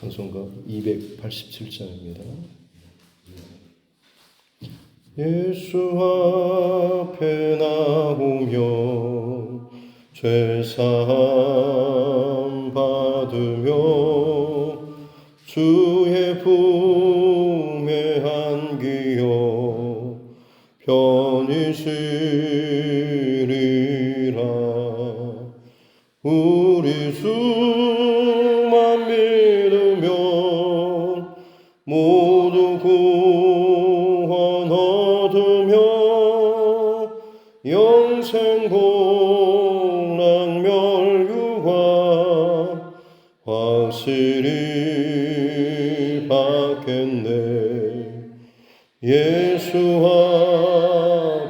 찬송가 287장입니다. 예수 앞에 나오며 죄사함 받으며 주의 품에 안기어 편히 쉬리라. 우리 수만 믿으면 모두 구원 얻으며 영생 복락멸유관 확실히 받겠네. 예수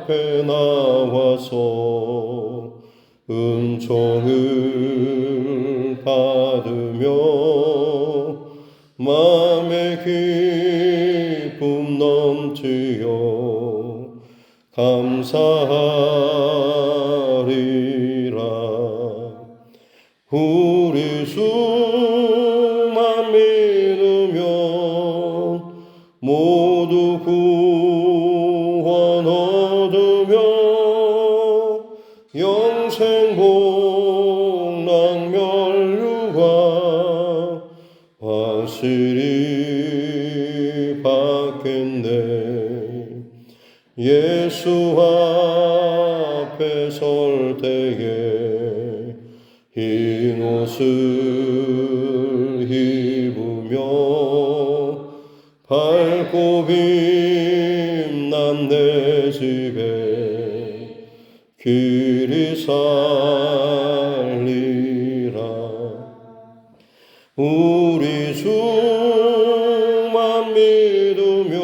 앞에 나와서 은총을 받으며 마음의 기쁨 넘치어 감사하리라. 우리 수만 믿으면 모두 구원 얻으며 영생 복락멸유관 확실히 받겠네. 예수 앞에 설 때에 흰 옷을 입으며 밝고 빛난 내 집에 길이 살리라. 우리 주만 믿으면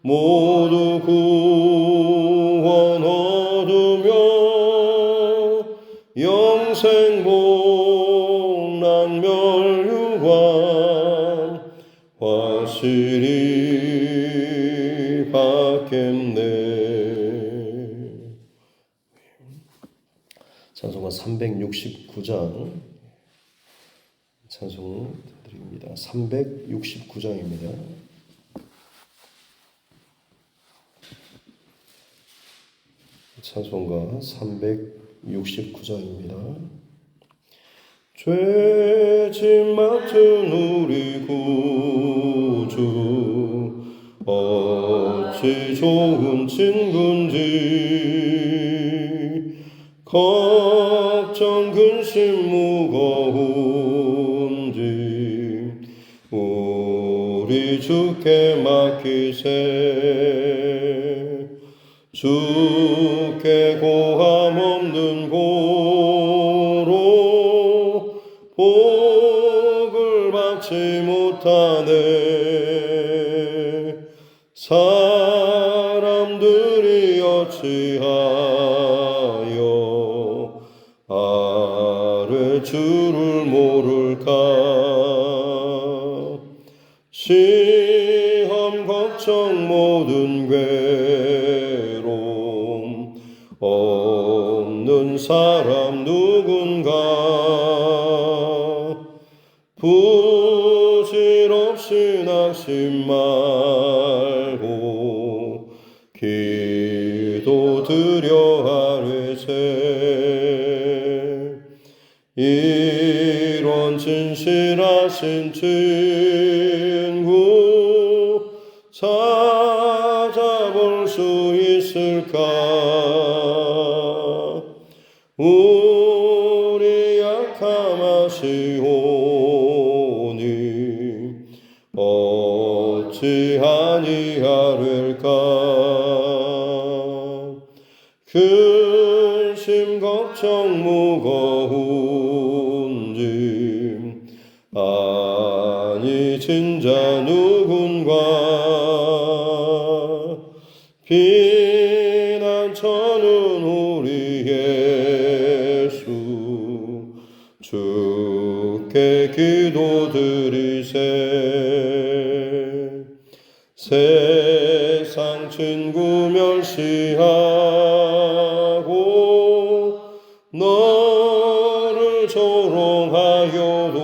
모두 구원 얻으며 영생 복락멸유관 확실히 받겠네. 찬송가 369장 찬송 드립니다. 369장입니다. 찬송가 369장입니다. 죄짐 맡은 우리 구주 어찌 좋은 친군지 걱정 근심 무거운지 우리 주께 맡기세. 주께 고함 없는 고로 복을 받지 못하네. 사람들이 어찌하여 아뢰 주를 모를까. 시험 걱정 모든 괴로움 없는 사람 누군가. 부질없이 낙심 말고 기도드려 아뢰세. 이런 진실하신 친구 찾아볼 수 있을까. 우리 약함하시오니 어찌 아니하릴까. 근심 걱정 무거운지 아니 진자 누군가. 피난처는 우리 예수 주께 기도드리세. 세상 친구 멸시하고 너를 조롱하여도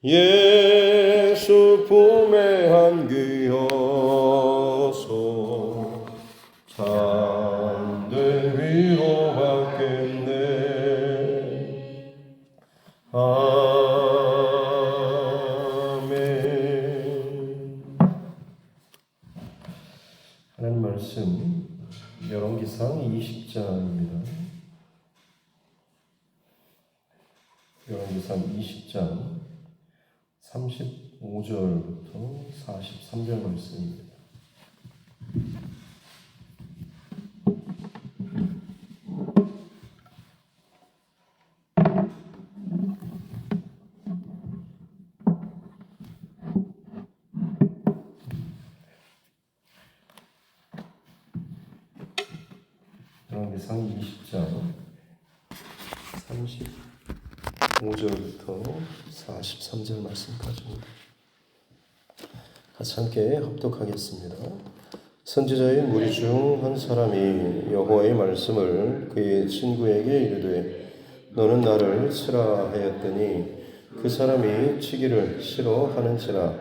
예수 품에 안기어서 참된 위로받겠네. 아멘. 하나님 말씀 열왕기상 20장입니다. 열왕기상 20장 35절부터 43절 말씀입니다. 열왕기상 20장 35절부터 43절 말씀까지입니다. 같이 함께 합독하겠습니다. 선지자의 무리 중 한 사람이 여호와의 말씀을 그의 친구에게 이르되 너는 나를 치라 하였더니 그 사람이 치기를 싫어하는지라.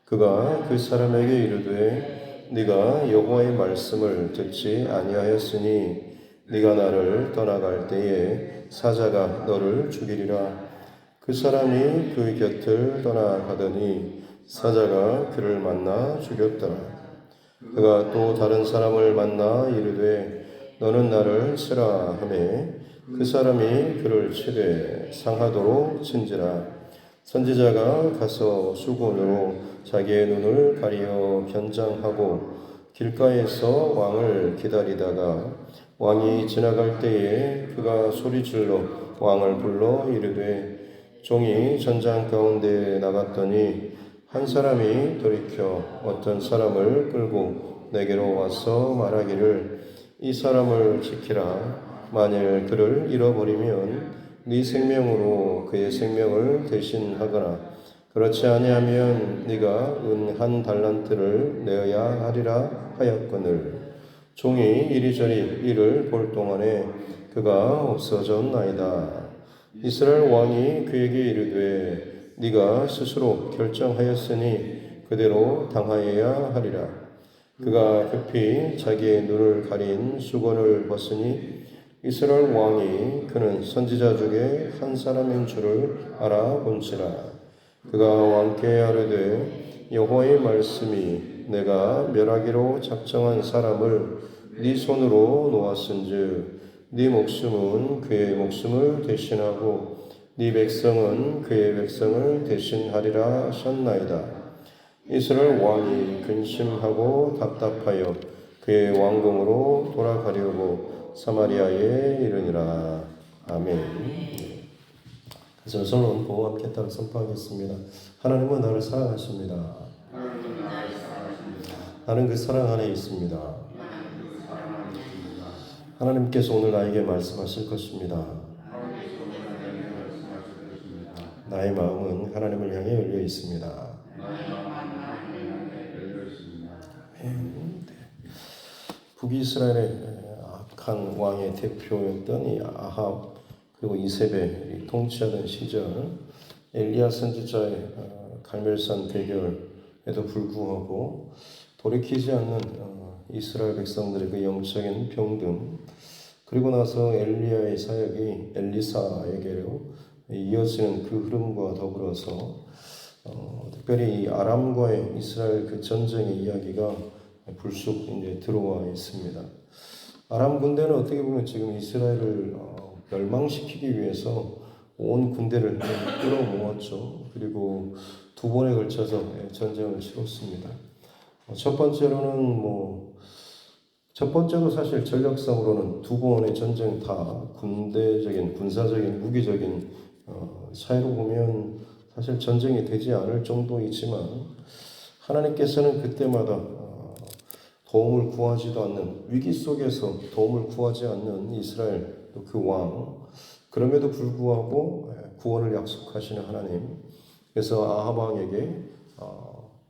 그가 그 사람에게 이르되 네가 여호와의 말씀을 듣지 아니하였으니 네가 나를 떠나갈 때에 사자가 너를 죽이리라. 그 사람이 그 곁을 떠나가더니 사자가 그를 만나 죽였더라. 그가 또 다른 사람을 만나 이르되 너는 나를 치라 하매 그 사람이 그를 치되 상하도록 친지라. 선지자가 가서 수건으로 자기의 눈을 가리어 변장하고 길가에서 왕을 기다리다가 왕이 지나갈 때에 그가 소리질러 왕을 불러 이르되 종이 전장 가운데 나갔더니 한 사람이 돌이켜 어떤 사람을 끌고 내게로 와서 말하기를 이 사람을 지키라. 만일 그를 잃어버리면 네 생명으로 그의 생명을 대신하거나 그렇지 아니하면 네가 은 1달란트를 내어야 하리라 하였거늘 종이 이리저리 이를 볼 동안에 그가 없어졌나이다. 이스라엘 왕이 그에게 이르되 네가 스스로 결정하였으니 그대로 당하여야 하리라. 그가 급히 자기의 눈을 가린 수건을 벗으니 이스라엘 왕이 그는 선지자 중에 한 사람인 줄을 알아본지라. 그가 왕께 아뢰되 여호와의 말씀이 내가 멸하기로 작정한 사람을 네 손으로 놓았은즉 네 목숨은 그의 목숨을 대신하고 네 백성은 그의 백성을 대신하리라 하셨나이다. 이스라엘 왕이 근심하고 답답하여 그의 왕궁으로 돌아가려고 사마리아에 이르니라. 아멘. 저는 보호 함께 따라 선포하겠습니다. 하나님은 나를 사랑하십니다. 나는 그 사랑 안에 있습니다. 하나님께서 오늘 나에게 말씀하실 것입니다. 나의 마음은 하나님을 향해 열려 있습니다. 북이스라엘의 악한 왕의 대표였던 이 아합 그리고 이세벨이 통치하던 시절 엘리야 선지자의 갈멜산 대결에도 불구하고 돌이키지 않는 이스라엘 백성들의 그 영적인 병든 그리고 나서 엘리야의 사역이 엘리사에게로 이어지는 그 흐름과 더불어서 특별히 이 아람과의 이스라엘 그 전쟁의 이야기가 불쑥 이제 들어와 있습니다. 아람 군대는 어떻게 보면 지금 이스라엘을 멸망시키기 위해서 온 군대를 끌어모았죠. 그리고 2번에 걸쳐서 전쟁을 치렀습니다. 첫 번째로 사실 전략상으로는 2번의 전쟁 다 군대적인, 군사적인, 무기적인 차이로 보면 사실 전쟁이 되지 않을 정도이지만 하나님께서는 그때마다 도움을 구하지도 않는 위기 속에서 도움을 구하지 않는 이스라엘 또 그 왕 그럼에도 불구하고 구원을 약속하시는 하나님 그래서 아합 왕에게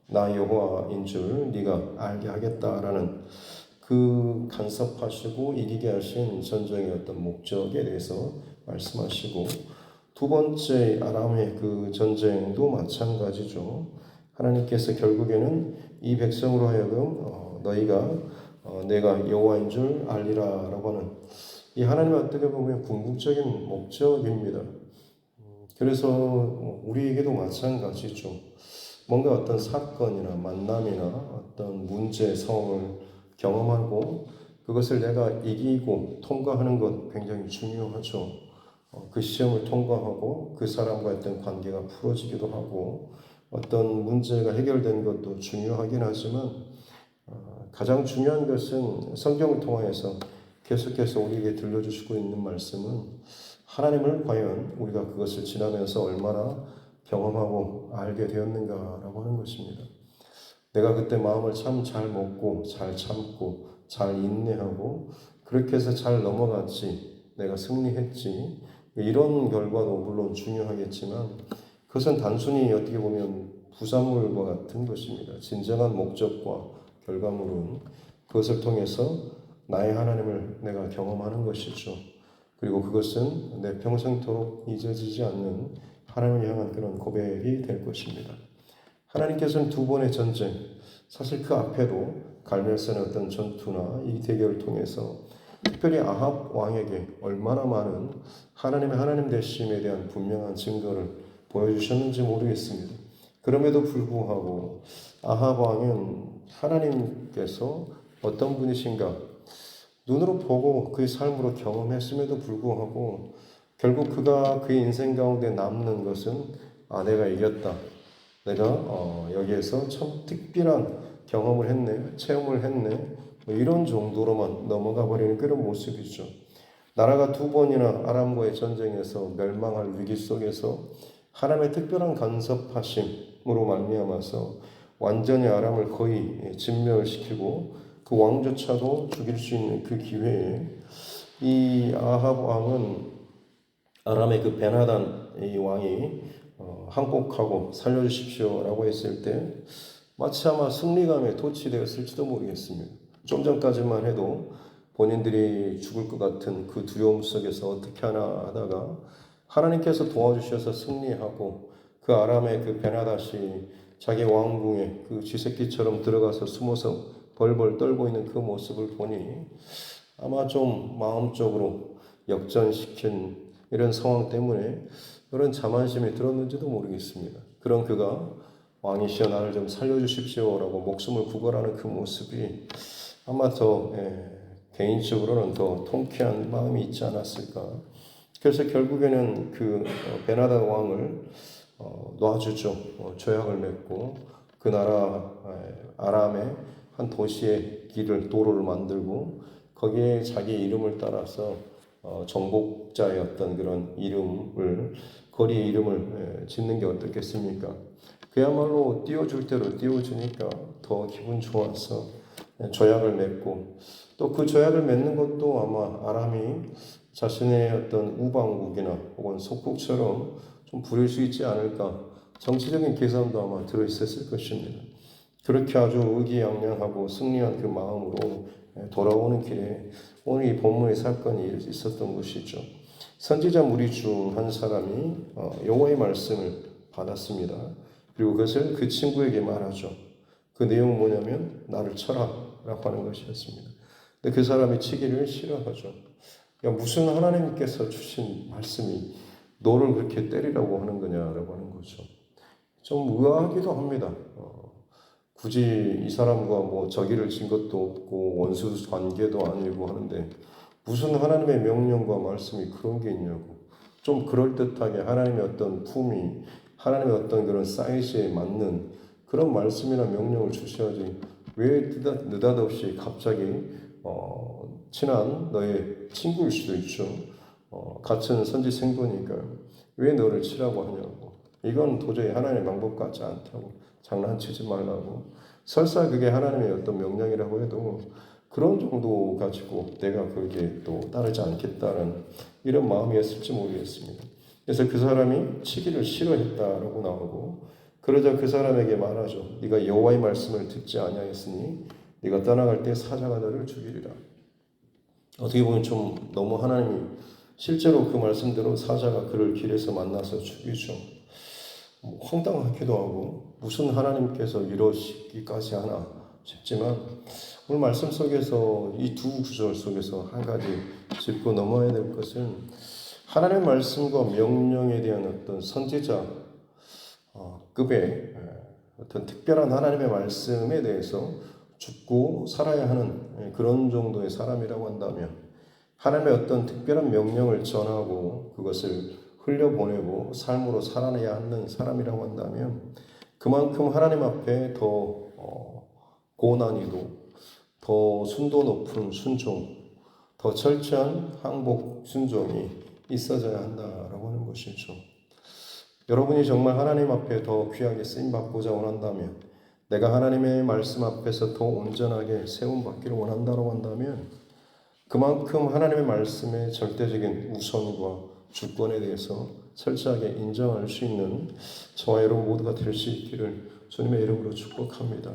나 여호와인 줄 네가 알게 하겠다라는 그 간섭하시고 이기게 하신 전쟁의 어떤 목적에 대해서 말씀하시고 두 번째 아람의 그 전쟁도 마찬가지죠. 하나님께서 결국에는 이 백성으로 하여금 너희가 내가 여호와인 줄 알리라라고 하는 이 하나님의 어떻게 보면 궁극적인 목적입니다. 그래서 우리에게도 마찬가지죠. 뭔가 어떤 사건이나 만남이나 어떤 문제, 상황을 경험하고 그것을 내가 이기고 통과하는 것 굉장히 중요하죠. 그 시험을 통과하고 그 사람과 어떤 관계가 풀어지기도 하고 어떤 문제가 해결된 것도 중요하긴 하지만 가장 중요한 것은 성경을 통하여서 계속해서 우리에게 들려주시고 있는 말씀은 하나님을 과연 우리가 그것을 지나면서 얼마나 경험하고 알게 되었는가라고 하는 것입니다. 내가 그때 마음을 참 잘 먹고 잘 참고 잘 인내하고 그렇게 해서 잘 넘어갔지, 내가 승리했지, 이런 결과도 물론 중요하겠지만 그것은 단순히 어떻게 보면 부산물과 같은 것입니다. 진정한 목적과 결과물은 그것을 통해서 나의 하나님을 내가 경험하는 것이죠. 그리고 그것은 내 평생토록 잊어지지 않는 하나님을 향한 그런 고백이 될 것입니다. 하나님께서는 두 번의 전쟁, 사실 그 앞에도 갈멜산의 어떤 전투나 이 대결을 통해서 특별히 아합 왕에게 얼마나 많은 하나님의 하나님 되심에 대한 분명한 증거를 보여주셨는지 모르겠습니다. 그럼에도 불구하고 아합 왕은 하나님께서 어떤 분이신가 눈으로 보고 그의 삶으로 경험했음에도 불구하고 결국 그가 그의 인생 가운데 남는 것은 내가 이겼다. 내가 여기에서 참 특별한 경험을 했네, 체험을 했네, 이런 정도로만 넘어가 버리는 그런 모습이죠. 나라가 두 번이나 아람과의 전쟁에서 멸망할 위기 속에서 하나님의 특별한 간섭하심으로 말미암아서 완전히 아람을 거의 진멸을 시키고 그 왕조차도 죽일 수 있는 그 기회에 이 아합 왕은 아람의 그 베나단 이 왕이 항복하고 살려주십시오라고 했을 때 마치 아마 승리감에 도취되었을지도 모르겠습니다. 좀 전까지만 해도 본인들이 죽을 것 같은 그 두려움 속에서 어떻게 하나 하다가 하나님께서 도와주셔서 승리하고 그 아람의 그 베나닷이 자기 왕궁에 그 쥐새끼처럼 들어가서 숨어서 벌벌 떨고 있는 그 모습을 보니 아마 좀 마음적으로 역전시킨 이런 상황 때문에 그런 자만심이 들었는지도 모르겠습니다. 그런 그가 왕이시여 나를 좀 살려주십시오라고 목숨을 구걸하는 그 모습이 아마 더 개인적으로는 더 통쾌한 마음이 있지 않았을까. 그래서 결국에는 그 베나다 왕을 놔주죠. 조약을 맺고 그 나라 아람의 한 도시의 도로를 만들고 거기에 자기 이름을 따라서 정복자의 어떤 그런 이름을 거리의 이름을 짓는 게 어떻겠습니까? 그야말로 띄워줄 대로 띄워주니까 더 기분 좋아서 조약을 맺고 또 그 조약을 맺는 것도 아마 아람이 자신의 어떤 우방국이나 혹은 속국처럼 좀 부릴 수 있지 않을까 정치적인 계산도 아마 들어있었을 것입니다. 그렇게 아주 의기양양하고 승리한 그 마음으로 돌아오는 길에 오늘 이 본문의 사건이 있었던 것이죠. 선지자 무리 중 한 사람이 여호와의 말씀을 받았습니다. 그리고 그것을 그 친구에게 말하죠. 그 내용은 뭐냐면 나를 쳐라 라고 하는 것이었습니다. 근데 그 사람이 치기를 싫어하죠. 야, 무슨 하나님께서 주신 말씀이 너를 그렇게 때리라고 하는 거냐라고 하는 거죠. 좀 의아하기도 합니다. 굳이 이 사람과 뭐 적의를 진 것도 없고 원수 관계도 아니고 하는데 무슨 하나님의 명령과 말씀이 그런 게 있냐고. 좀 그럴듯하게 하나님의 어떤 품위, 하나님의 어떤 그런 사이즈에 맞는 그런 말씀이나 명령을 주셔야지 왜 느닷없이 갑자기 친한 너의 친구일 수도 있죠. 같은 선지 생도니까 왜 너를 치라고 하냐고. 이건 도저히 하나님의 방법 같지 않다고. 장난치지 말라고. 설사 그게 하나님의 어떤 명령이라고 해도 그런 정도 가지고 내가 그게 또 따르지 않겠다는 이런 마음이었을지 모르겠습니다. 그래서 그 사람이 치기를 싫어했다라고 나오고 그러자 그 사람에게 말하죠. 네가 여호와의 말씀을 듣지 아니하였으니 네가 떠나갈 때 사자가 너를 죽이리라. 어떻게 보면 좀 너무 하나님이 실제로 그 말씀대로 사자가 그를 길에서 만나서 죽이죠. 황당하기도 하고 무슨 하나님께서 이러시기까지 하나 싶지만 오늘 말씀 속에서 이 두 구절 속에서 한 가지 짚고 넘어야 될 것은 하나님의 말씀과 명령에 대한 어떤 선지자 급의 어떤 특별한 하나님의 말씀에 대해서 죽고 살아야 하는 그런 정도의 사람이라고 한다면 하나님의 어떤 특별한 명령을 전하고 그것을 흘려보내고 삶으로 살아내야 하는 사람이라고 한다면 그만큼 하나님 앞에 더 고난이도, 더 순도 높은 순종, 더 철저한 항복 순종이 있어져야 한다라고 하는 것이죠. 여러분이 정말 하나님 앞에 더 귀하게 쓰임받고자 원한다면 내가 하나님의 말씀 앞에서 더 온전하게 세움받기를 원한다고 한다면 그만큼 하나님의 말씀의 절대적인 우선과 주권에 대해서 철저하게 인정할 수 있는 저와 여러분 모두가 될 수 있기를 주님의 이름으로 축복합니다.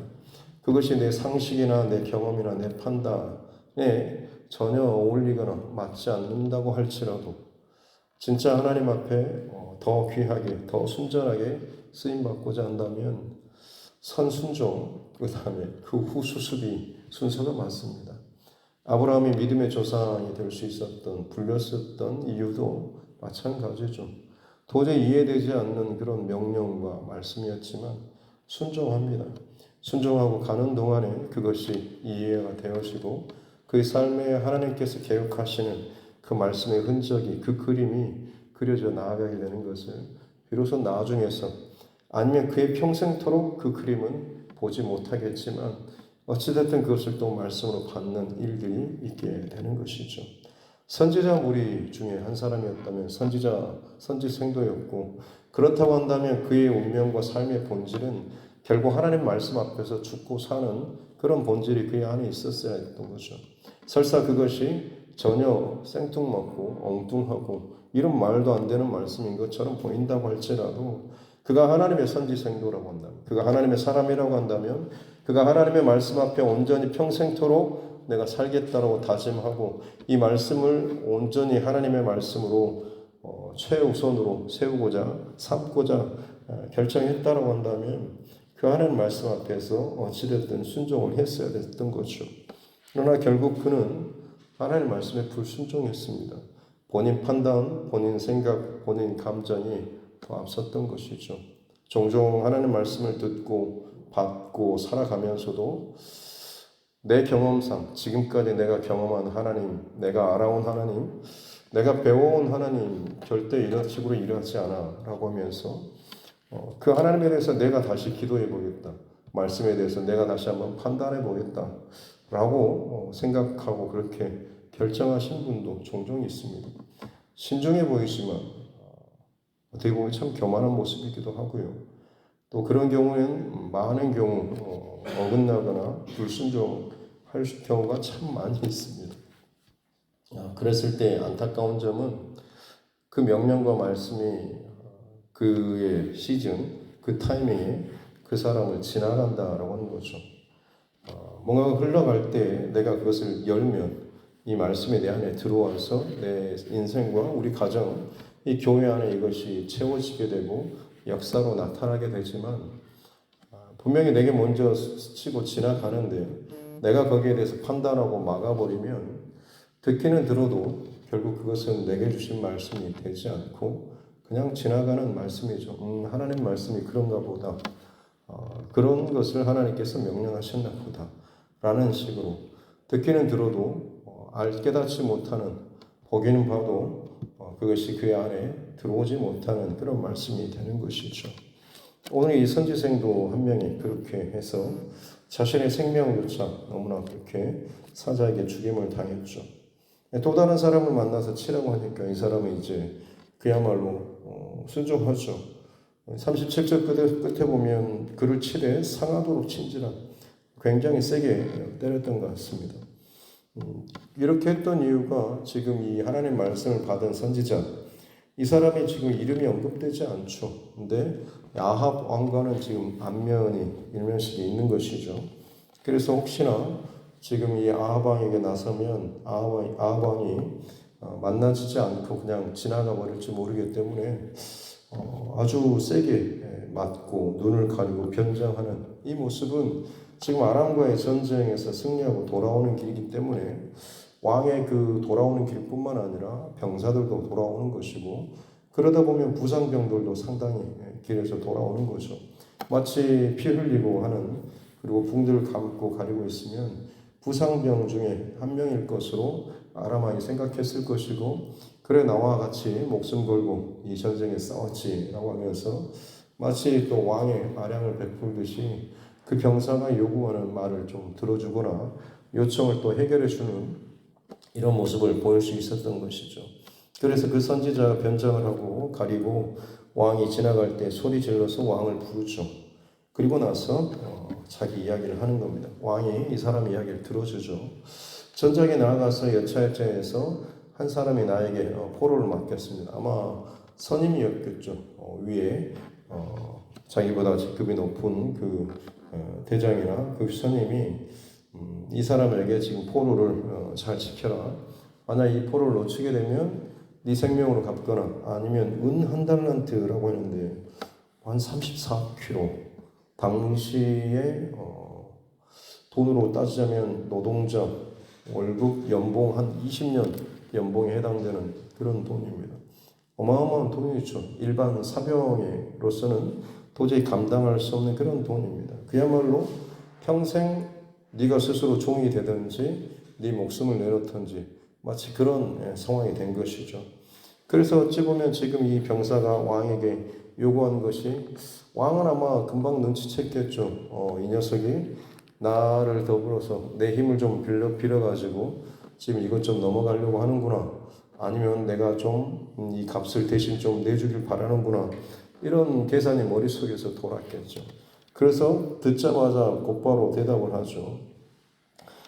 그것이 내 상식이나 내 경험이나 내 판단에 전혀 어울리거나 맞지 않는다고 할지라도 진짜 하나님 앞에 더 귀하게, 더 순전하게 쓰임받고자 한다면 선순종, 그 다음에 그 후 수습이 순서가 맞습니다. 아브라함이 믿음의 조상이 될 수 있었던, 불렸었던 이유도 마찬가지죠. 도저히 이해되지 않는 그런 명령과 말씀이었지만 순종합니다. 순종하고 가는 동안에 그것이 이해가 되어지고 그의 삶에 하나님께서 계획하시는 그 말씀의 흔적이, 그 그림이 그려져 나아가게 되는 것을 비로소 나중에서 아니면 그의 평생토록 그 그림은 보지 못하겠지만 어찌됐든 그것을 또 말씀으로 받는 일들이 있게 되는 것이죠. 선지자 무리 중에 한 사람이었다면 선지생도였고 그렇다고 한다면 그의 운명과 삶의 본질은 결국 하나님 말씀 앞에서 죽고 사는 그런 본질이 그의 안에 있었어야 했던 거죠. 설사 그것이 전혀 생뚱맞고 엉뚱하고 이런 말도 안 되는 말씀인 것처럼 보인다고 할지라도 그가 하나님의 선지생도라고 한다면, 그가 하나님의 사람이라고 한다면, 그가 하나님의 말씀 앞에 온전히 평생토록 내가 살겠다라고 다짐하고 이 말씀을 온전히 하나님의 말씀으로 최우선으로 세우고자 삼고자 결정했다라고 한다면 그 하나님 말씀 앞에서 어찌됐든 순종을 했어야 됐던 거죠. 그러나 결국 그는 하나님 말씀에 불순종했습니다. 본인 판단, 본인 생각, 본인 감정이 더 앞섰던 것이죠. 종종 하나님 말씀을 듣고 받고 살아가면서도 내 경험상 지금까지 내가 경험한 하나님, 내가 알아온 하나님, 내가 배워온 하나님 절대 이런 식으로 일하지 않아 라고 하면서 그 하나님에 대해서 내가 다시 기도해 보겠다. 말씀에 대해서 내가 다시 한번 판단해 보겠다 라고 생각하고 그렇게 결정하신 분도 종종 있습니다. 신중해 보이지만 어떻게 보면 참 교만한 모습이기도 하고요. 또 그런 경우에는 많은 경우 어긋나거나 불순종할 경우가 참 많이 있습니다. 그랬을 때 안타까운 점은 그 명령과 말씀이 그의 시즌, 그 타이밍에 그 사람을 지나간다라고 하는 거죠. 뭔가가 흘러갈 때 내가 그것을 열면 이 말씀이 내 안에 들어와서 내 인생과 우리 가정, 이 교회 안에 이것이 채워지게 되고 역사로 나타나게 되지만 분명히 내게 먼저 스치고 지나가는데 내가 거기에 대해서 판단하고 막아버리면 듣기는 들어도 결국 그것은 내게 주신 말씀이 되지 않고 그냥 지나가는 말씀이죠. 하나님 말씀이 그런가 보다. 그런 것을 하나님께서 명령하셨나 보다. 라는 식으로 듣기는 들어도 깨닫지 못하는, 보기는 봐도 그것이 그의 안에 들어오지 못하는 그런 말씀이 되는 것이죠. 오늘 이 선지생도 한 명이 그렇게 해서 자신의 생명조차 너무나 그렇게 사자에게 죽임을 당했죠. 또 다른 사람을 만나서 치라고 하니까 이 사람은 이제 그야말로 순종하죠. 37절 끝에 보면 그를 치되 상하도록 친지라 굉장히 세게 때렸던 것 같습니다. 이렇게 했던 이유가 지금 이 하나님 말씀을 받은 선지자, 이 사람이 지금 이름이 언급되지 않죠. 근데 아합 왕과는 지금 안면이 일면식이 있는 것이죠. 그래서 혹시나 지금 이 아합 왕에게 나서면 아합 왕이 만나지지 않고 그냥 지나가 버릴지 모르기 때문에 아주 세게 맞고 눈을 가리고 변장하는 이 모습은 지금 아람과의 전쟁에서 승리하고 돌아오는 길이기 때문에 왕의 그 돌아오는 길뿐만 아니라 병사들도 돌아오는 것이고, 그러다 보면 부상병들도 상당히 길에서 돌아오는 거죠. 마치 피 흘리고 하는, 그리고 붕들을 감고 가리고 있으면 부상병 중에 한 명일 것으로 아람 왕이 생각했을 것이고, 그래 나와 같이 목숨 걸고 이 전쟁에 싸웠지라고 하면서 마치 또 왕의 아량을 베풀듯이 그 병사가 요구하는 말을 좀 들어주거나 요청을 또 해결해주는 이런 모습을 보일 수 있었던 것이죠. 그래서 그 선지자가 변장을 하고 가리고 왕이 지나갈 때 소리 질러서 왕을 부르죠. 그리고 나서 자기 이야기를 하는 겁니다. 왕이 이 사람 이야기를 들어주죠. 전장에 나아가서 여차여차해서 한 사람이 나에게 포로를 맡겼습니다. 아마 선임이었겠죠. 위에 자기보다 직급이 높은 그 대장이나 그 선임이 이 사람에게 지금 포로를 잘 지켜라. 만약 이 포로를 놓치게 되면 네 생명으로 갚거나 아니면 은 한 달란트라고 했는데 한 34kg. 당시에 돈으로 따지자면 노동자 월급 연봉 한 20년 연봉에 해당되는 그런 돈입니다. 어마어마한 돈이죠. 일반 사병으로서는 도저히 감당할 수 없는 그런 돈입니다. 그야말로 평생 네가 스스로 종이 되든지 네 목숨을 내놓든지 마치 그런 상황이 된 것이죠. 그래서 어찌 보면 지금 이 병사가 왕에게 요구한 것이, 왕은 아마 금방 눈치챘겠죠. 이 녀석이 나를 더불어서 내 힘을 좀 빌려가지고 지금 이것 좀 넘어가려고 하는구나. 아니면 내가 좀 이 값을 대신 좀 내주길 바라는구나. 이런 계산이 머릿속에서 돌았겠죠. 그래서 듣자마자 곧바로 대답을 하죠.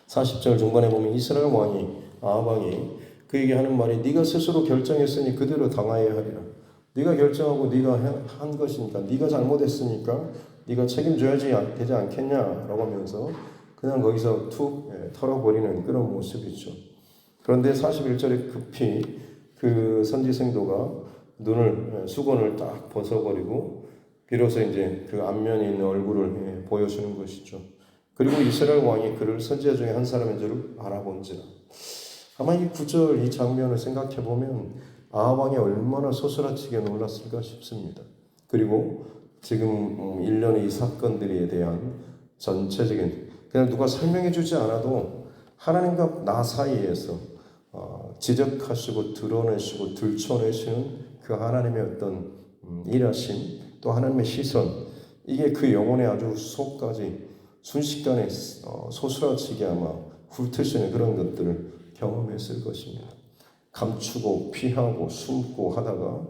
40절 중반에 보면 이스라엘 왕이 아합 왕이 그에게 하는 말이, 네가 스스로 결정했으니 그대로 당하여야 하리라. 네가 결정하고 네가 한 것이니까, 네가 잘못했으니까 네가 책임져야지 되지 않겠냐라고 하면서 그냥 거기서 툭 털어버리는 그런 모습이죠. 그런데 41절에 급히 그 선지생도가 눈을 수건을 딱 벗어버리고 비로소 이제 그 안면에 있는 얼굴을 보여주는 것이죠. 그리고 이스라엘 왕이 그를 선지자 중에 한 사람인 줄 알아본지라. 아마 이 구절, 이 장면을 생각해 보면 아합 왕이 얼마나 소스라치게 놀랐을까 싶습니다. 그리고 지금 일련의 이 사건들에 대한 전체적인, 그냥 누가 설명해 주지 않아도 하나님과 나 사이에서 지적하시고 드러내시고 들춰내시는 그 하나님의 어떤 일하심, 또 하나님의 시선, 이게 그 영혼의 아주 속까지 순식간에 소스라치게 아마 훑으시는 그런 것들을 경험했을 것입니다. 감추고 피하고 숨고 하다가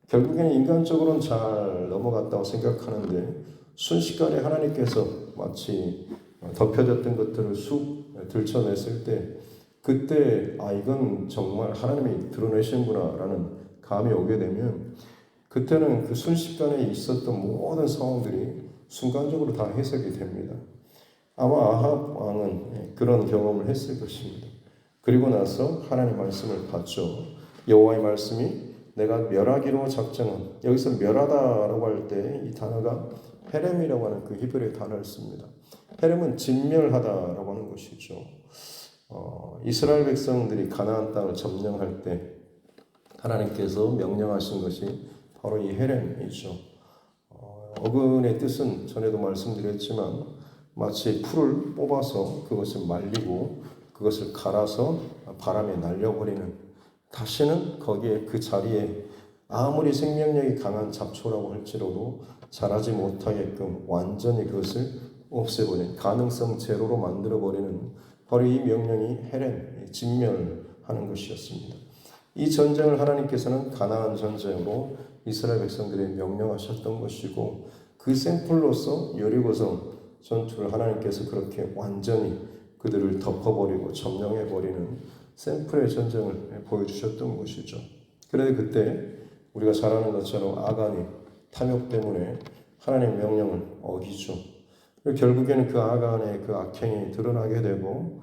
결국에는 인간적으로는 잘 넘어갔다고 생각하는데 순식간에 하나님께서 마치 덮여졌던 것들을 쑥 들춰냈을 때, 그때 이건 정말 하나님이 드러내시는구나 라는 감이 오게 되면, 그때는 그 순식간에 있었던 모든 상황들이 순간적으로 다 해석이 됩니다. 아마 아합 왕은 그런 경험을 했을 것입니다. 그리고 나서 하나님의 말씀을 받죠. 여호와의 말씀이 내가 멸하기로 작정한, 여기서 멸하다라고 할 때 이 단어가 헤렘이라고 하는 그 히브리 단어를 씁니다. 헤렘은 진멸하다라고 하는 것이죠. 이스라엘 백성들이 가나안 땅을 점령할 때 하나님께서 명령하신 것이 바로 이 헤렘이죠. 어근의 뜻은 전에도 말씀드렸지만 마치 풀을 뽑아서 그것을 말리고 그것을 갈아서 바람에 날려버리는, 다시는 거기에 그 자리에 아무리 생명력이 강한 잡초라고 할지라도 자라지 못하게끔 완전히 그것을 없애버리는, 가능성 제로로 만들어버리는, 바로 이 명령이 헤렘, 진멸하는 것이었습니다. 이 전쟁을 하나님께서는 가나안 전쟁으로 이스라엘 백성들이 명령하셨던 것이고, 그 샘플로서 여리고성 전투를 하나님께서 그렇게 완전히 그들을 덮어버리고 점령해버리는 샘플의 전쟁을 보여주셨던 것이죠. 그런데 그때 우리가 잘 아는 것처럼 아간이 탐욕 때문에 하나님의 명령을 어기죠. 결국에는 그 아간의 그 악행이 드러나게 되고,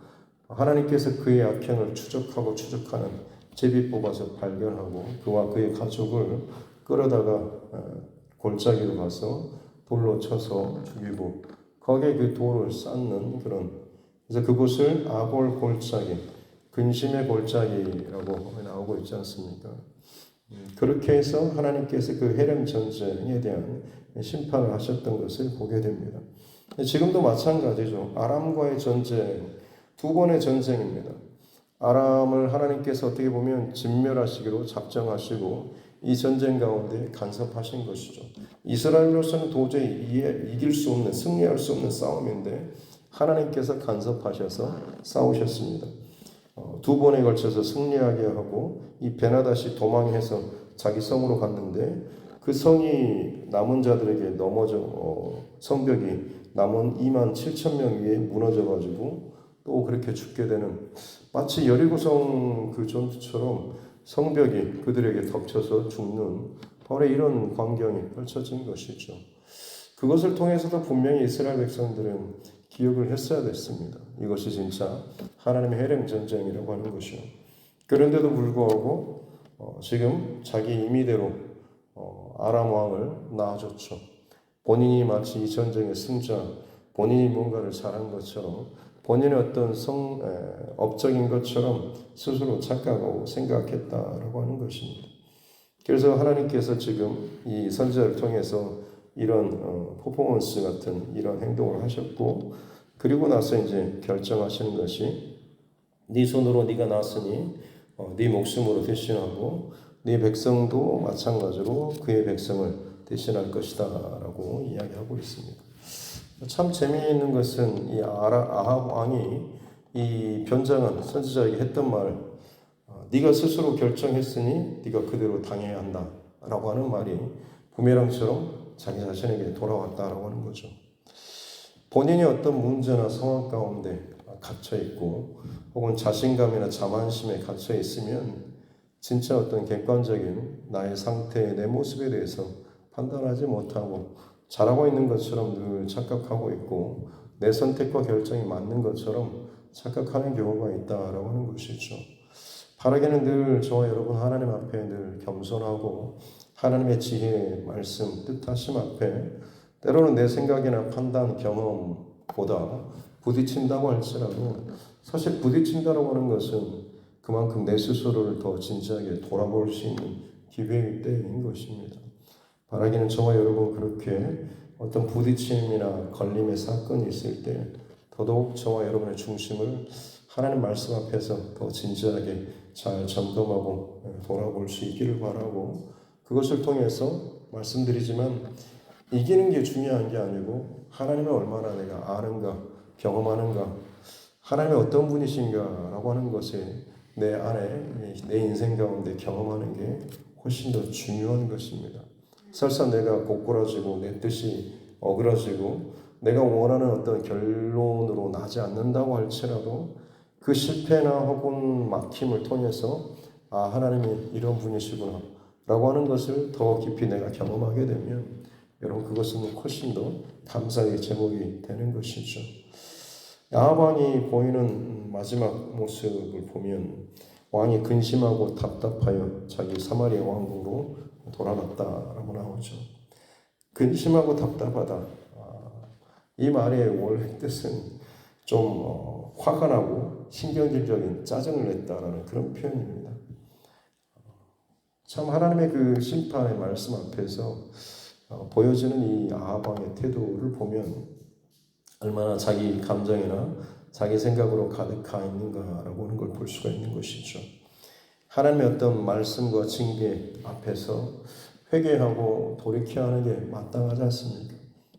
하나님께서 그의 악행을 추적하고 추적하는 제비 뽑아서 발견하고 그와 그의 가족을 끌어다가 골짜기로 가서 돌로 쳐서 죽이고 거기에 그 돌을 쌓는 그런, 그래서 그곳을 아골 골짜기, 근심의 골짜기라고 나오고 있지 않습니까? 그렇게 해서 하나님께서 그 헤렘 전쟁에 대한 심판을 하셨던 것을 보게 됩니다. 지금도 마찬가지죠. 아람과의 전쟁, 두 번의 전쟁입니다. 아람을 하나님께서 어떻게 보면 진멸하시기로 작정하시고 이 전쟁 가운데 간섭하신 것이죠. 이스라엘로서는 도저히 이길 수 없는, 승리할 수 없는 싸움인데 하나님께서 간섭하셔서 싸우셨습니다. 두 번에 걸쳐서 승리하게 하고 이 베나다시 도망해서 자기 성으로 갔는데 그 성이 남은 자들에게 넘어져 성벽이 남은 2만 7천 명 위에 무너져가지고 또 그렇게 죽게 되는, 마치 여리고성 그 전투처럼 성벽이 그들에게 덮쳐서 죽는 바로 이런 광경이 펼쳐진 것이죠. 그것을 통해서도 분명히 이스라엘 백성들은 기억을 했어야 됐습니다. 이것이 진짜 하나님의 헤렘 전쟁이라고 하는 것이요. 그런데도 불구하고 지금 자기 임의대로 아람 왕을 낳아줬죠. 본인이 마치 이 전쟁의 승자, 본인이 뭔가를 잘한 것처럼, 본인의 어떤 업적인 것처럼 스스로 착각하고 생각했다라고 하는 것입니다. 그래서 하나님께서 지금 이 선지자를 통해서 이런 퍼포먼스 같은 이런 행동을 하셨고, 그리고 나서 이제 결정하시는 것이 네 손으로 네가 낳았으니 네 목숨으로 대신하고 네 백성도 마찬가지로 그의 백성을 대신할 것이다 라고 이야기하고 있습니다. 참 재미있는 것은 이 아합 왕이 이 변장한 선지자에게 했던 말, 네가 스스로 결정했으니 네가 그대로 당해야 한다 라고 하는 말이 부메랑처럼 자기 자신에게 돌아왔다라고 하는 거죠. 본인이 어떤 문제나 상황 가운데 갇혀 있고 혹은 자신감이나 자만심에 갇혀 있으면 진짜 어떤 객관적인 나의 상태, 내 모습에 대해서 판단하지 못하고 잘하고 있는 것처럼 늘 착각하고 있고 내 선택과 결정이 맞는 것처럼 착각하는 경우가 있다라고 하는 것이죠. 바라기는 늘 저와 여러분 하나님 앞에 늘 겸손하고 하나님의 지혜, 말씀, 뜻하심 앞에 때로는 내 생각이나 판단, 경험보다 부딪힌다고 할지라도 사실 부딪힌다고 하는 것은 그만큼 내 스스로를 더 진지하게 돌아볼 수 있는 기회일 때인 것입니다. 바라기는 저와 여러분 그렇게 어떤 부딪힘이나 걸림의 사건이 있을 때 더더욱 저와 여러분의 중심을 하나님 말씀 앞에서 더 진지하게 잘 점검하고 돌아볼 수 있기를 바라고, 그것을 통해서 말씀드리지만 이기는 게 중요한 게 아니고 하나님을 얼마나 내가 아는가, 경험하는가, 하나님의 어떤 분이신가라고 하는 것을 내 안에, 내 인생 가운데 경험하는 게 훨씬 더 중요한 것입니다. 설사 내가 고꾸라지고 내 뜻이 어그러지고 내가 원하는 어떤 결론으로 나지 않는다고 할지라도 그 실패나 혹은 막힘을 통해서 하나님이 이런 분이시구나 라고 하는 것을 더 깊이 내가 경험하게 되면 여러분 그것은 훨씬 더 감사의 제목이 되는 것이죠. 아합 왕이 보이는 마지막 모습을 보면 왕이 근심하고 답답하여 자기 사마리아 왕국으로 돌아갔다라고 나오죠. 근심하고 답답하다. 이 말의 원래 뜻은 좀 화가 나고 신경질적인 짜증을 냈다라는 그런 표현입니다. 참 하나님의 그 심판의 말씀 앞에서 보여지는 이 아합 왕의 태도를 보면 얼마나 자기 감정이나 자기 생각으로 가득하 있는가라고 하는 걸 볼 수가 있는 것이죠. 하나님의 어떤 말씀과 징계 앞에서 회개하고 돌이켜야 하는 게 마땅하지 않습니까?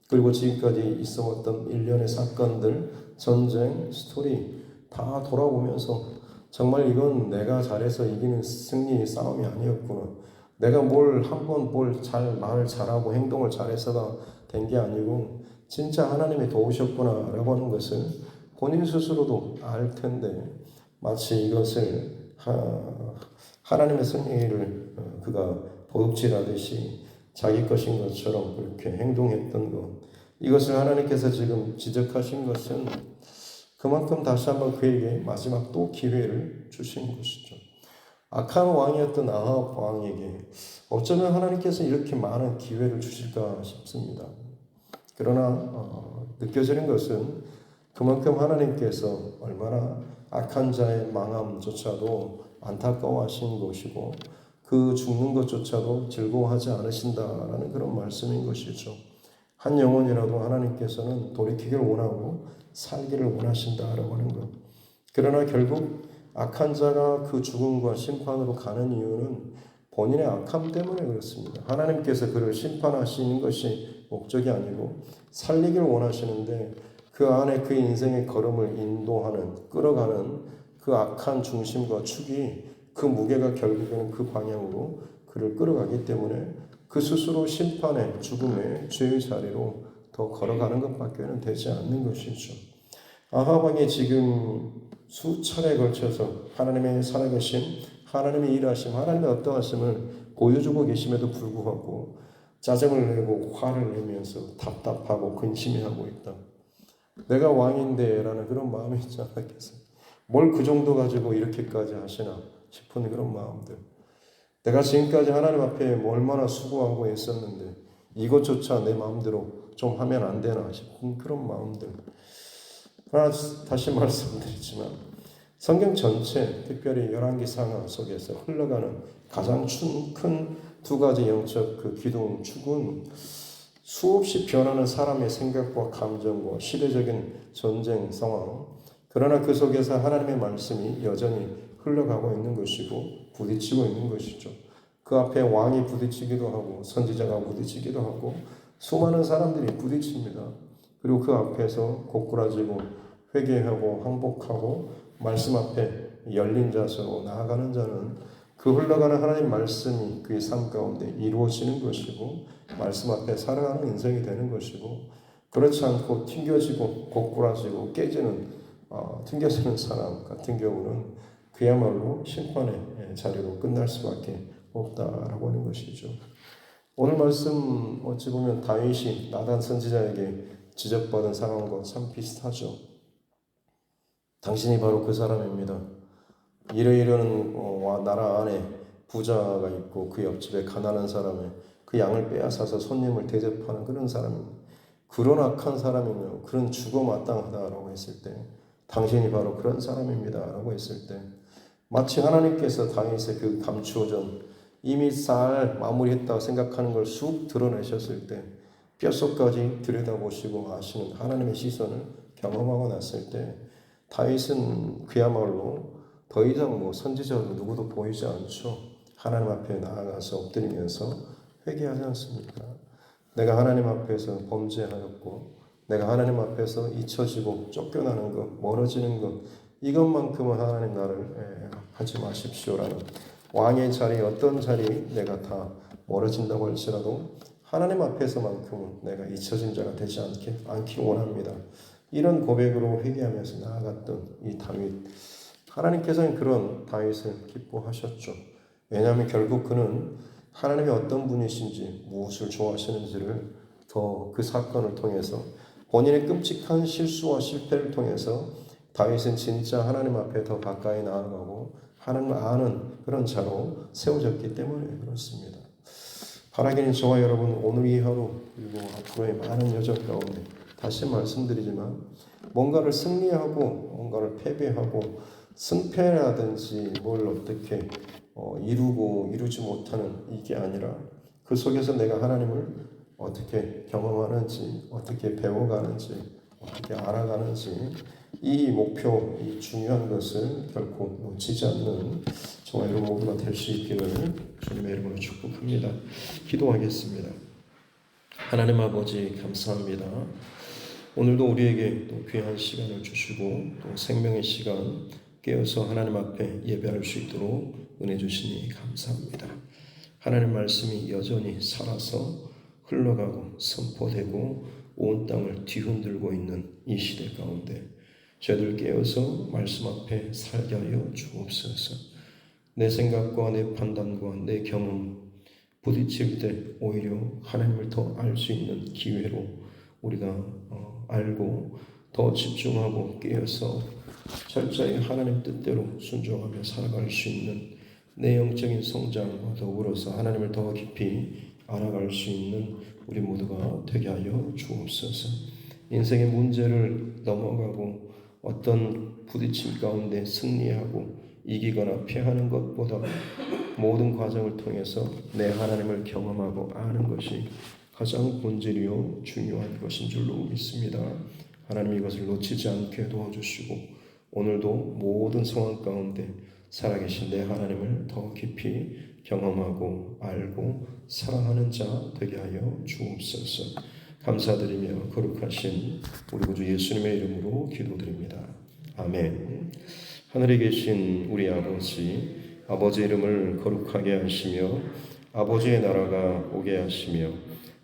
그리고 지금까지 있어왔던 일련의 사건들, 전쟁, 스토리 다 돌아보면서 정말 이건 내가 잘해서 이기는 승리 싸움이 아니었구나. 내가 말을 잘하고 행동을 잘해서가 된 게 아니고 진짜 하나님이 도우셨구나라고 하는 것을 본인 스스로도 알 텐데 마치 이것을 하나님의 승리를 그가 도둑질하듯이 자기 것인 것처럼 그렇게 행동했던 것, 이것을 하나님께서 지금 지적하신 것은 그만큼 다시 한번 그에게 마지막 또 기회를 주신 것이죠. 악한 왕이었던 아합 왕에게 어쩌면 하나님께서 이렇게 많은 기회를 주실까 싶습니다. 그러나 느껴지는 것은 그만큼 하나님께서 얼마나 악한 자의 망함조차도 안타까워하시는 것이고 그 죽는 것조차도 즐거워하지 않으신다라는 그런 말씀인 것이죠. 한 영혼이라도 하나님께서는 돌이키기를 원하고 살기를 원하신다라고 하는 것. 그러나 결국 악한 자가 그 죽음과 심판으로 가는 이유는 본인의 악함 때문에 그렇습니다. 하나님께서 그를 심판하시는 것이 목적이 아니고 살리기를 원하시는데 그 안에 그 인생의 걸음을 인도하는, 끌어가는 그 악한 중심과 축이 그 무게가 결국에는 그 방향으로 그를 끌어가기 때문에 그 스스로 심판의, 죽음의, 죄의 자리로 더 걸어가는 것밖에는 되지 않는 것이죠. 아합 왕이 지금 수차례에 걸쳐서 하나님의 살아계심, 하나님의 일하심, 하나님의 어떠하심을 보여주고 계심에도 불구하고 짜증을 내고 화를 내면서 답답하고 근심해하고 있다. 내가 왕인데 라는 그런 마음이 있지 않았겠어요. 뭘 그 정도 가지고 이렇게까지 하시나 싶은 그런 마음들. 내가 지금까지 하나님 앞에 얼마나 수고하고 있었는데 이것조차 내 마음대로 좀 하면 안 되나 싶은 그런 마음들. 그러나 다시 말씀드리지만 성경 전체, 특별히 열왕기상하 속에서 흘러가는 가장 큰 두 가지 영적 그 기둥, 축은 수없이 변하는 사람의 생각과 감정과 시대적인 전쟁 상황, 그러나 그 속에서 하나님의 말씀이 여전히 흘러가고 있는 것이고 부딪히고 있는 것이죠. 그 앞에 왕이 부딪히기도 하고 선지자가 부딪히기도 하고 수많은 사람들이 부딪힙니다. 그리고 그 앞에서 고꾸라지고 회개하고 항복하고 말씀 앞에 열린 자세로 나아가는 자는 그 흘러가는 하나님 말씀이 그의 삶 가운데 이루어지는 것이고 말씀 앞에 살아가는 인생이 되는 것이고 그렇지 않고 튕겨지고 고꾸라지고 깨지는 튕겨지는 사람 같은 경우는 그야말로 심판의 자리로 끝날 수밖에 없다라고 하는 것이죠. 오늘 말씀 어찌 보면 다윗이 나단 선지자에게 지적받은 상황과 참 비슷하죠. 당신이 바로 그 사람입니다. 이러이러한 나라 안에 부자가 있고 그 옆집에 가난한 사람의 그 양을 빼앗아서 손님을 대접하는 그런 사람입니다. 그런 악한 사람이며 그런 죽어 마땅하다라고 했을 때 당신이 바로 그런 사람입니다라고 했을 때 마치 하나님께서 다윗의 그 감추어진 이미 잘 마무리했다고 생각하는 걸 쑥 드러내셨을 때 뼛속까지 들여다보시고 아시는 하나님의 시선을 경험하고 났을 때 다윗은 그야말로 더 이상 선지자 누구도 보이지 않죠. 하나님 앞에 나아가서 엎드리면서 회개하지 않습니까? 내가 하나님 앞에서 범죄하였고 내가 하나님 앞에서 잊혀지고 쫓겨나는 것, 멀어지는 것 이것만큼은 하나님 나를 하지 마십시오라는 왕의 자리 어떤 자리 내가 다 멀어진다고 할지라도 하나님 앞에서만큼은 내가 잊혀진 자가 되지 않기 원합니다. 이런 고백으로 회개하면서 나아갔던 이 다윗. 하나님께서는 그런 다윗을 기뻐하셨죠. 왜냐하면 결국 그는 하나님이 어떤 분이신지 무엇을 좋아하시는지를 더 그 사건을 통해서 본인의 끔찍한 실수와 실패를 통해서 다윗은 진짜 하나님 앞에 더 가까이 나아가고 하나님을 아는 그런 자로 세워졌기 때문에 그렇습니다. 바라기는 저와 여러분 오늘 이 하루 그리고 앞으로의 많은 여정 가운데 다시 말씀드리지만 뭔가를 승리하고 뭔가를 패배하고 승패라든지 뭘 어떻게 이루고 이루지 못하는 이게 아니라 그 속에서 내가 하나님을 어떻게 경험하는지 어떻게 배워가는지 어떻게 알아가는지 이 목표, 이 중요한 것을 결코 놓치지 않는 저와 여러분 모두가 될 수 있기를 주님의 이름으로 축복합니다. 기도하겠습니다. 하나님 아버지 감사합니다. 오늘도 우리에게 또 귀한 시간을 주시고 또 생명의 시간 깨어서 하나님 앞에 예배할 수 있도록 은혜 주시니 감사합니다. 하나님 말씀이 여전히 살아서 흘러가고 선포되고 온 땅을 뒤흔들고 있는 이 시대 가운데 저희들 깨어서 말씀 앞에 살게 하여 주옵소서. 내 생각과 내 판단과 내 경험 부딪힐 때 오히려 하나님을 더 알 수 있는 기회로 우리가 알고 더 집중하고 깨어서 철저히 하나님 뜻대로 순종하며 살아갈 수 있는 내 영적인 성장과 더불어서 하나님을 더 깊이 알아갈 수 있는 우리 모두가 되게 하여 주옵소서. 인생의 문제를 넘어가고 어떤 부딪힘 가운데 승리하고 이기거나 피하는 것보다 모든 과정을 통해서 내 하나님을 경험하고 아는 것이 가장 본질이요 중요한 것인 줄로 믿습니다. 하나님 이것을 놓치지 않게 도와주시고 오늘도 모든 상황 가운데 살아계신 내 하나님을 더 깊이 경험하고 알고 사랑하는 자 되게 하여 주옵소서. 감사드리며 거룩하신 우리 구주 예수님의 이름으로 기도드립니다. 아멘. 하늘에 계신 우리 아버지 이름을 거룩하게 하시며 아버지의 나라가 오게 하시며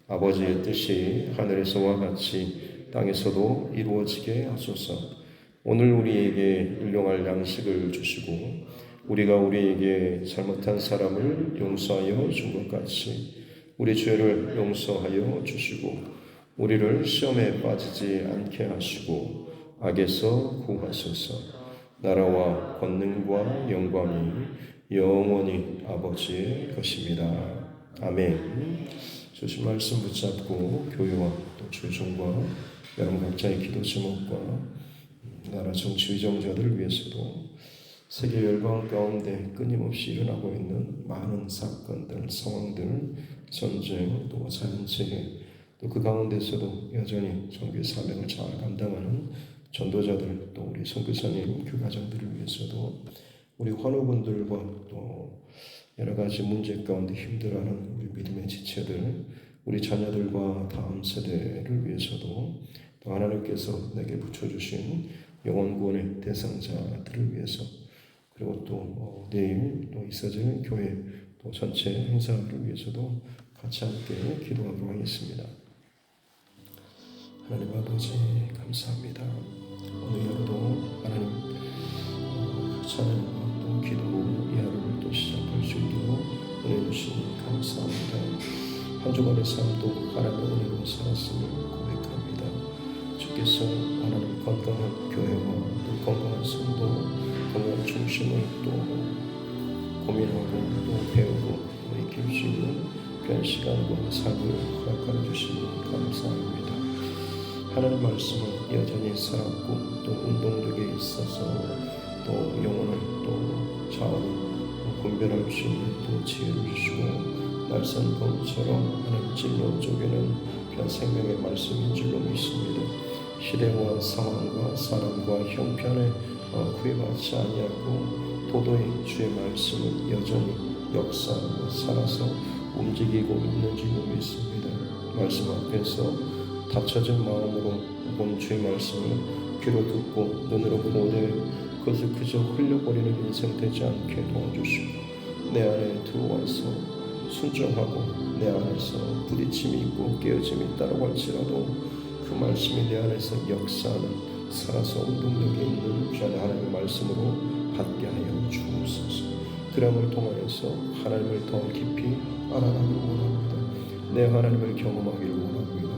아버지의 뜻이 하늘에서와 같이 땅에서도 이루어지게 하소서. 오늘 우리에게 일용할 양식을 주시고 우리가 우리에게 잘못한 사람을 용서하여 준 것 같이 우리 죄를 용서하여 주시고 우리를 시험에 빠지지 않게 하시고 악에서 구하소서. 나라와 권능과 영광이 영원히 아버지의 것입니다. 아멘. 주신 말씀 붙잡고 교회와 또 최종과 여러분 각자의 기도 제목과 나라 정치 위정자들을 위해서도 세계 열방 가운데 끊임없이 일어나고 있는 많은 사건들, 상황들, 전쟁, 또 자연재해, 또 그 가운데서도 여전히 선교의 사명을 잘 감당하는 전도자들, 또 우리 선교사님, 교가장들을 위해서도 우리 환우분들과 또 여러 가지 문제 가운데 힘들어하는 우리 믿음의 지체들, 우리 자녀들과 다음 세대를 위해서도 또 하나님께서 내게 붙여주신 영혼구원의 대상자들을 위해서 그리고 또 내일 또 있어질 교회 또 전체 행사를 위해서도 같이 함께 기도하도록 하겠습니다. 하나님 아버지 감사합니다. 오늘 하루도 하나님 찬양과 또 기도 이 하루를 또 시작할 수 있도록 은혜 주시니 감사합니다. 한 주간의 삶도 하나님의 은혜로 살았음을 고백합니다. 주께서 하나님 건강한 교회와 또 건강한 성도, 건강한 중심을 또 고민하고 또 배우고 또 익힐 수 있는 그런 시간과 삶을 허락하여 주시니 감사합니다. 하나님 말씀은 여전히 살았고 또 운동력에 있어서 또 영혼을 또 좌우로 분별할 수 있는 또 지혜를 주시고 날선검처럼 하나님 진로 쪽에는 그 생명의 말씀인 줄로 믿습니다. 시대와 상황과 사람과 형편에 구애받지 아니하고 도도히 주의 말씀은 여전히 역사하고 살아서 움직이고 있는 줄로 믿습니다. 말씀 앞에서 닫혀진 마음으로 본 주의 말씀을 귀로 듣고 눈으로 보되 그것을 그저 흘려버리는 인생 되지 않게 도와주시고 내 안에 들어와서 순종하고 내 안에서 부딪힘이 있고 깨어짐이 있다고 할지라도 그 말씀이 내 안에서 역사하는 살아서 운동력이 있는 귀한 하나님의 말씀으로 받게 하여 주옵소서. 그럼을 통하여서 하나님을 더 깊이 알아가기를 원합니다. 내 하나님을 경험하기를 원합니다.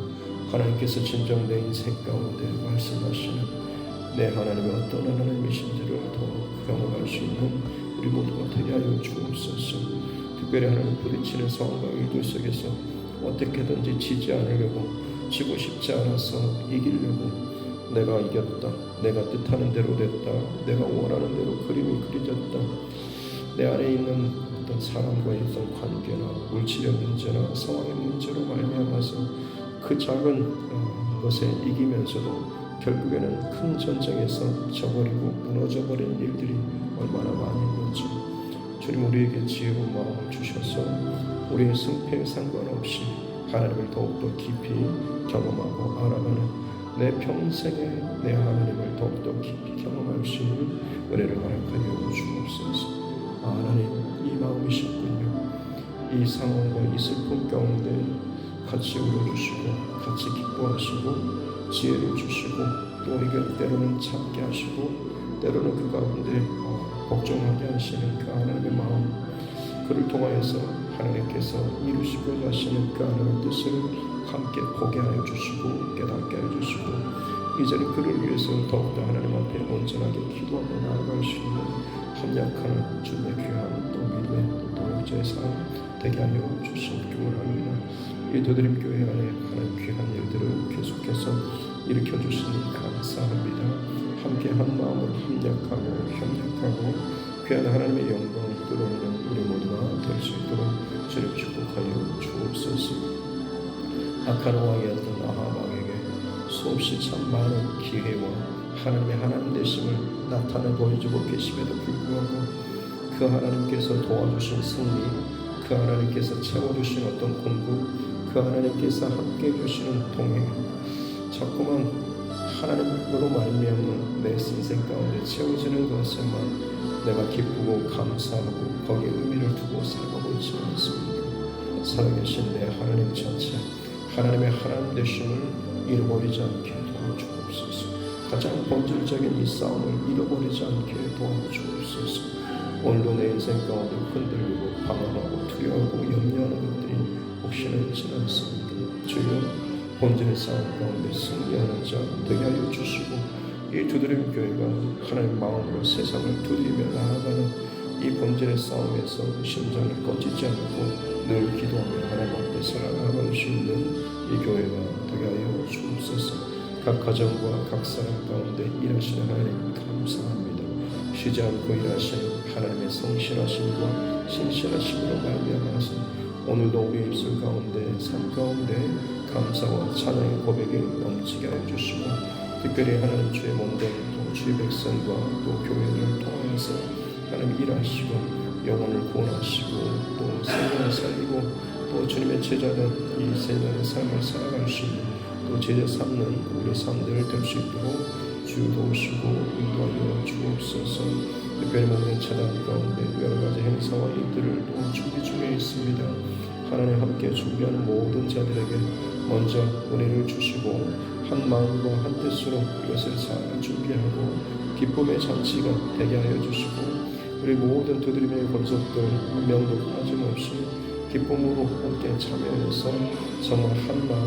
하나님께서 진정 내 인생 가운데 말씀하시는 내 하나님이 어떤 하나님이신지를 더 경험할 수 있는 우리 모두가 되게 하여 주옵소서. 특별히 하나님 부딪히는 상황과 일들 속에서 어떻게든지 지지 않으려고 지고 싶지 않아서 이기려고 내가 이겼다, 내가 뜻하는 대로 됐다, 내가 원하는 대로 그림이 그려졌다, 내 안에 있는 어떤 사람과의 어떤 관계나 물질의 문제나 상황의 문제로 말미암아서 그 작은 것에 이기면서도 결국에는 큰 전쟁에서 져버리고 무너져버리는 일들이 얼마나 많이 있는지 주님 우리에게 지혜로운 마음을 주셔서 우리의 승패에 상관없이 하나님을 더욱더 깊이 경험하고 알아가는 내 평생에 내 하나님을 더욱더 깊이 경험할 수 있는 은혜를 허락하여 주옵소서. 하나님 이 마음이셨군요. 이 상황과 이 슬픔 가운데 같이 울어주시고 같이 기뻐하시고 지혜를 주시고 또 우리가 때로는 참게 하시고 때로는 그 가운데 걱정하게 하시는 그 하나님의 마음 그를 통하여서 하나님께서 이루시고자 하시는 그 하나님의 뜻을 함께 보게 하여 주시고 깨닫게 하여 주시고 이제는 그를 위해서 더욱더 하나님 앞에 온전하게 기도하고 나아갈 수 있는 합력하는 주님의 귀한 또 믿음의 또 동역자의 삶 되게 하여 주시옵기를 합니다. 이 두드림 교회 안에 하나님 귀한 일들을 계속해서 일으켜 주시니 감사합니다. 함께 한 마음으로 합력하고 협력하고 귀한 하나님의 영광을 끌어오는 우리 모두가 될 수 있도록 주님 축복하여 주옵소서. 악한 왕이었던 아합 왕에게 수없이 참 많은 기회와 하나님의 하나님 되심을 나타내 보여주고 계심에도 불구하고 그 하나님께서 도와주신 승리, 그 하나님께서 채워주신 어떤 공급, 그 하나님께서 함께 해주시는 동행, 자꾸만 하나님으로 말미암는 내 인생 가운데 채워지는 것에만 내가 기쁘고 감사하고 거기에 의미를 두고 살아가고 있지 않습니까? 살아계신 내 하나님 자체, 하나님의 하나님 되심을 잃어버리지 않게 도와주옵소서. 가장 본질적인 이 싸움을 잃어버리지 않게 도와주옵소서. 오늘도 내 인생 가운데 흔들리고 방황하고 두려워하고 염려하는 것들이 혹시나 있지 않습니까? 주여 본질의 싸움 가운데 승리하는 자 되게 하여 주시고 이 두드림 교회가 하나님의 마음으로 세상을 두드리며 나아가는 이 본질의 싸움에서 심장을 꺼지지 않고 늘 기도하며 하나님 앞에 살아나갈 수 있는 이 교회가 되게 하여 주옵소서. 각 가정과 각 사람 가운데 일하시는 하나님 감사합니다. 쉬지 않고 일하시는 하나님의 성실하심과 신실하심으로 말미암아서 오늘도 우리 입술 가운데 삶 가운데 감사와 찬양의 고백이 넘치게 하여 주시고 특별히 하나님 주의 몸된 또 주의 백성과 또 교회를 통해서 하나님 일하시고 영혼을 구원하시고 또 생명을 살리고 또 주님의 제자된 이 세상의 삶을 살아갈 수 있는 또 제자 삼는 우리 삶들을 될 수 있도록 주 도우시고 인도하여 주옵소서. 특별히 몸된 차단 가운데 여러 가지 행사와 일들을 또 준비 중에 있습니다. 하나님 함께 준비하는 모든 자들에게 먼저 은혜를 주시고 한 마음과 한 뜻으로 이것을 잘 준비하고 기쁨의 잔치가 되게 하여 주시고 우리 모든 두드림의 권속들 한 명도 빠짐없이 기쁨으로 함께 참여해서 정말 한 마음